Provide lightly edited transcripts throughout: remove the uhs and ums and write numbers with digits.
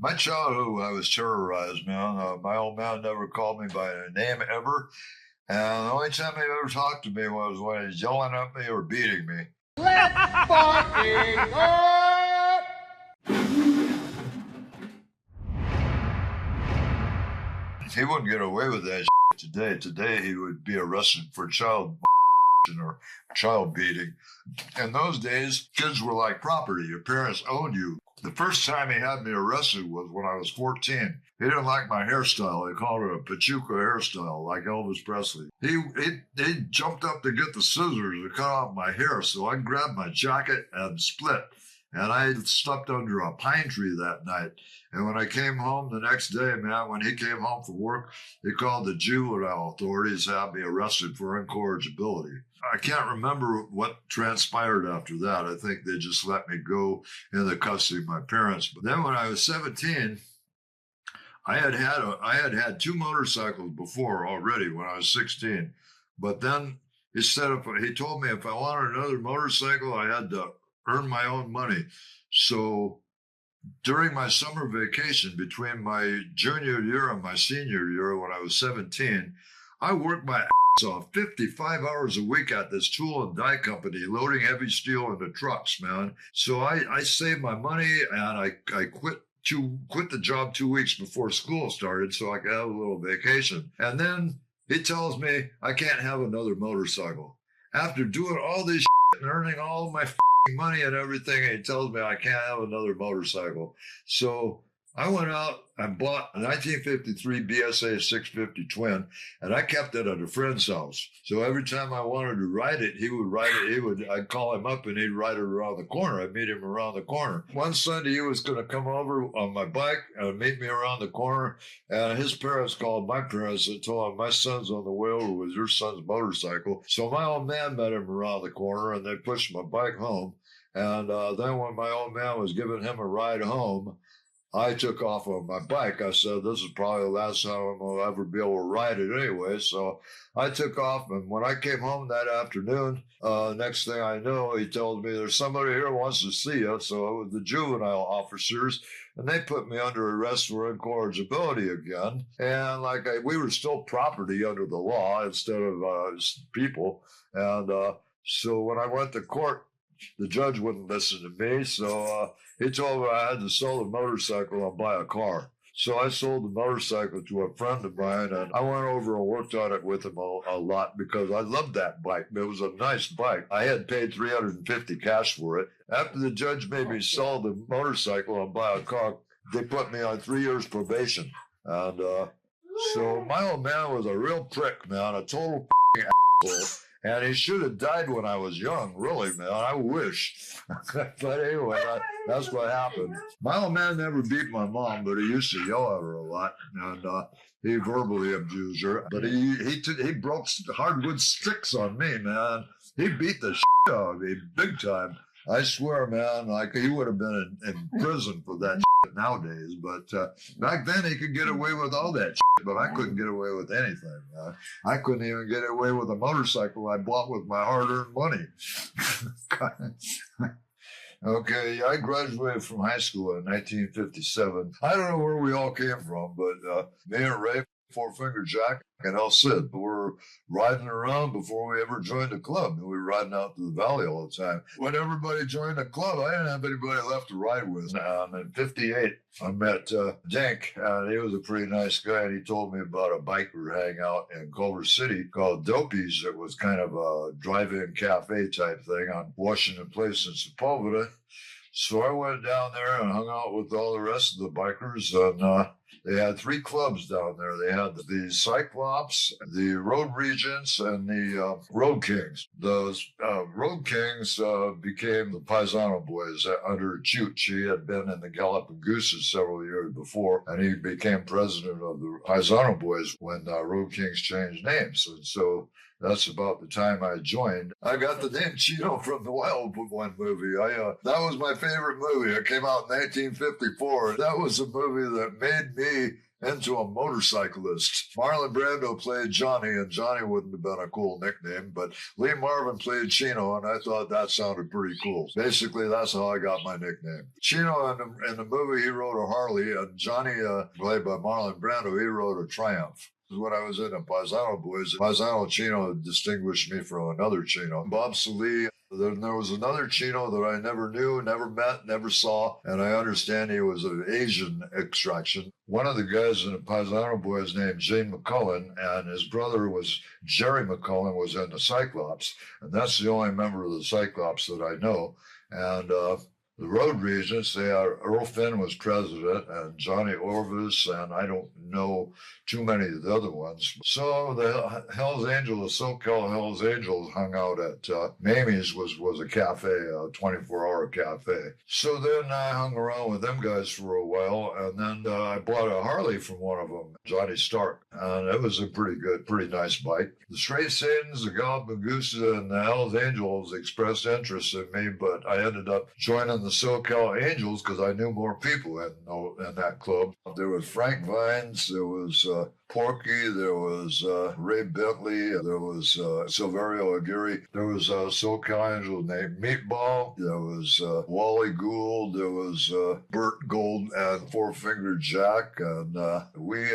My childhood, I was terrorized, man. My old man never called me by a name ever. And the only time he ever talked to me was when he was yelling at me or beating me. Let's fucking go! He wouldn't get away with that today. Today, he would be arrested for child or child beating. In those days, kids were like property. Your parents owned you. The first time he had me arrested was when I was 14. He didn't like my hairstyle. He called it a Pachuca hairstyle, like Elvis Presley. He jumped up to get the scissors to cut off my hair, so I grabbed my jacket and split. And I slept under a pine tree that night. And when I came home the next day, man, when he came home from work, he called the juvenile authorities and had me arrested for incorrigibility. I can't remember what transpired after that. I think they just let me go in the custody of my parents. But then when I was 17, I had had two motorcycles before already when I was 16. But then he told me if I wanted another motorcycle, I had to earn my own money. So during my summer vacation between my junior year and my senior year when I was 17, I worked my ass off 55 hours a week at this tool and die company, loading heavy steel into trucks, man. So I saved my money and I quit the job 2 weeks before school started so I could have a little vacation. And then he tells me I can't have another motorcycle. After doing all this shit and earning all my money and everything, and he tells me I can't have another motorcycle. So I went out and bought a 1953 BSA 650 twin, and I kept it at a friend's house. So every time I wanted to ride it, he would ride it. I'd call him up and he'd ride it around the corner. I'd meet him around the corner. One Sunday, he was going to come over on my bike and meet me around the corner. And his parents called my parents and told him, my son's on the way over with your son's motorcycle. So my old man met him around the corner and they pushed my bike home. And then when my old man was giving him a ride home, I took off on my bike. I said, this is probably the last time I'm going to ever be able to ride it anyway. So I took off. And when I came home that afternoon, next thing I know, he told me there's somebody here who wants to see you. So it was the juvenile officers. And they put me under arrest for incorrigibility again. And we were still property under the law instead of people. And so when I went to court, the judge wouldn't listen to me, so he told me I had to sell the motorcycle and buy a car. So I sold the motorcycle to a friend of mine, and I went over and worked on it with him a lot because I loved that bike. It was a nice bike. I had paid $350 cash for it. After the judge made me sell the motorcycle and buy a car, they put me on 3 years probation. And so my old man was a real prick, man, a total asshole. And he should have died when I was young, really, man. I wish. But anyway, that's what happened. My old man never beat my mom, but he used to yell at her a lot. And he verbally abused her. But he broke hardwood sticks on me, man. He beat the shit out of me big time. I swear, man, he would have been in prison for that shit nowadays. But back then, he could get away with all that shit, but I couldn't get away with anything. I couldn't even get away with a motorcycle I bought with my hard-earned money. Okay, I graduated from high school in 1957. I don't know where we all came from, but me and Ray, Four Finger Jack, and El Cid were riding around before we ever joined a club. We were riding out to the valley all the time. When everybody joined the club, I didn't have anybody left to ride with. In 58, I met Dink, and he was a pretty nice guy, and he told me about a biker hangout in Culver City called Dopey's. It was kind of a drive-in cafe type thing on Washington Place in Sepulveda. So I went down there and hung out with all the rest of the bikers, and they had three clubs down there. They had the Cyclops, the Road Regents, and the Road Kings. Those Road Kings became the Paisano Boys under Chooch. He had been in the Gallop and Gooses several years before, and he became president of the Paisano Boys when Road Kings changed names. And so that's about the time I joined. I got the name Chino from the Wild One movie. That was my favorite movie. It came out in 1954. That was a movie that made me into a motorcyclist. Marlon Brando played Johnny, and Johnny wouldn't have been a cool nickname, but Lee Marvin played Chino, and I thought that sounded pretty cool. Basically, that's how I got my nickname. Chino, in the movie, he rode a Harley, and Johnny, played by Marlon Brando, he rode a Triumph. When I was in the Paisano Boys, Paisano Chino distinguished me from another Chino. Bob Salee. Then there was another Chino that I never knew, never met, never saw, and I understand he was of Asian extraction. One of the guys in the Paisano Boys named Gene McCullen, and his brother was Jerry McCullen, was in the Cyclops, and that's the only member of the Cyclops that I know. And the road regents, Earl Finn was president, and Johnny Orvis, and I don't know too many of the other ones. So the Hells Angels, the SoCal Hells Angels, hung out at Mamie's, was a cafe, a 24-hour cafe. So then I hung around with them guys for a while, and then I bought a Harley from one of them, Johnny Stark, and it was a pretty nice bike. The Straight Satans, the Galapagos, and the Hells Angels expressed interest in me, but I ended up joining the SoCal Angels because I knew more people in that club. There was Frank Vines, there was Porky, there was Ray Bentley, there was Silverio Aguirre, there was a SoCal Angel named Meatball, there was Wally Gould, there was Bert Gold and Four Finger Jack, and Wee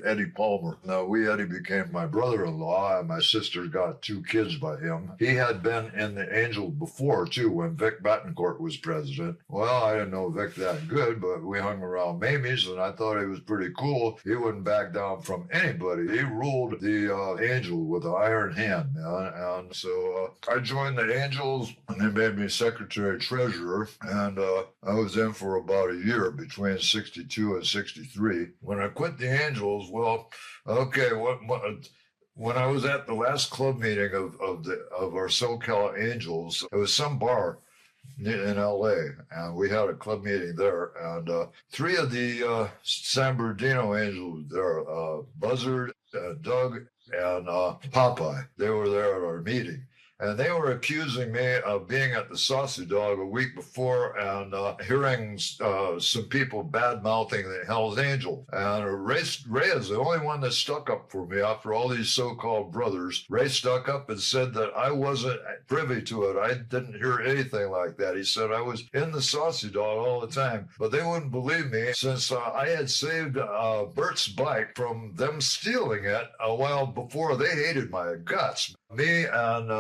Eddie Palmer. Now, Wee Eddie became my brother-in-law, and my sister got 2 kids by him. He had been in the Angels before, too, when Vic Betancourt was president. Well, I didn't know Vic that good, but we hung around Mamie's, and I thought he was pretty cool. He wouldn't back down from anybody. He ruled the Angel with an iron hand, man. And so I joined the Angels, and they made me secretary-treasurer, and I was in for about a year between 62 and 63. When I quit the Angels, well, okay, when I was at the last club meeting of our SoCal Angels, it was some bar in LA, and we had a club meeting there, and 3 of the San Bernardino Angels there, Buzzard, Doug, and Popeye, they were there at our meeting. And they were accusing me of being at the Saucy Dog a week before and hearing some people bad-mouthing the Hells Angels. And Ray is the only one that stuck up for me after all these so-called brothers. Ray stuck up and said that I wasn't privy to it. I didn't hear anything like that. He said I was in the Saucy Dog all the time. But they wouldn't believe me since I had saved Bert's bike from them stealing it a while before. They hated my guts. Me and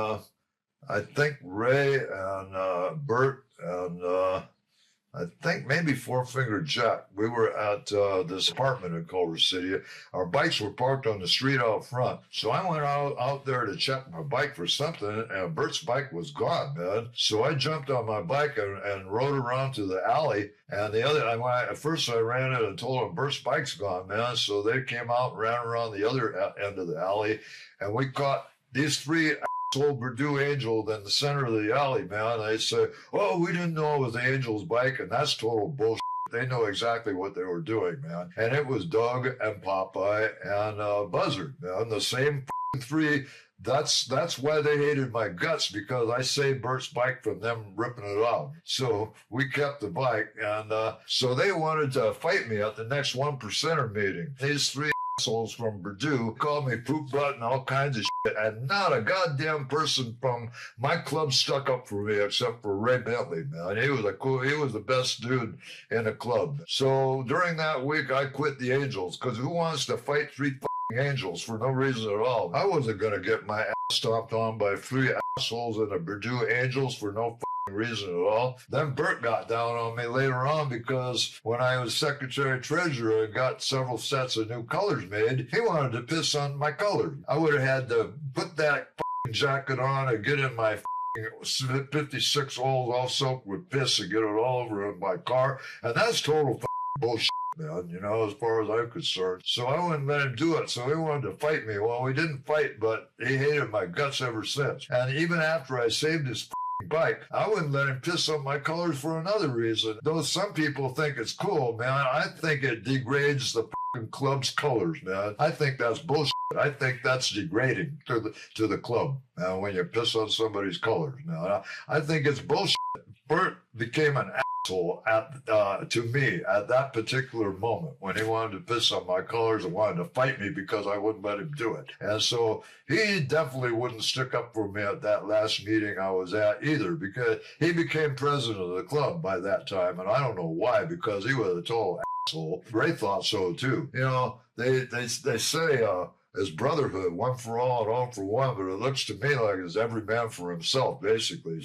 I think Ray and Bert and I think maybe Four Finger Jack. We were at this apartment in Culver City. Our bikes were parked on the street out front. So I went out there to check my bike for something, and Bert's bike was gone, man. So I jumped on my bike and rode around to the alley. And at first I ran it and told them Bert's bike's gone, man. So they came out and ran around the other end of the alley, and we caught these 3 old Purdue Angel in the center of the alley, man. They say, oh, we didn't know it was the Angel's bike, and that's total bullshit. They know exactly what they were doing, man. And it was Doug and Popeye and Buzzard, man. The same 3. That's why they hated my guts, because I saved Bert's bike from them ripping it out. So we kept the bike, and so they wanted to fight me at the next 1%er meeting. These 3 assholes from Purdue called me poop butt and all kinds of shit, and not a goddamn person from my club stuck up for me except for Ray Bentley, man. He was the best dude in the club. So during that week, I quit the Angels, because who wants to fight 3 Angels for no reason at all? I wasn't going to get my ass stomped on by 3 assholes in the Purdue Angels for no reason at all. Then Bert got down on me later on, because when I was secretary-treasurer and got several sets of new colors made, he wanted to piss on my colors. I would have had to put that jacket on and get in my 56 holes all soaked with piss and get it all over in my car, and that's total bullshit, man, as far as I'm concerned. So I wouldn't let him do it. So he wanted to fight me. Well, we didn't fight, but he hated my guts ever since. And even after I saved his bike, I wouldn't let him piss on my colors for another reason. Though some people think it's cool, man, I think it degrades the club's colors, man. I think that's bullshit. I think that's degrading to the club, man, when you piss on somebody's colors. Now, I think it's bullshit. Bert became an asshole to me at that particular moment when he wanted to piss on my colors and wanted to fight me because I wouldn't let him do it. And so he definitely wouldn't stick up for me at that last meeting I was at either, because he became president of the club by that time. And I don't know why, because he was a total asshole. Ray thought so too. You know, they say, as brotherhood, one for all and all for one, but it looks to me like it's every man for himself, basically.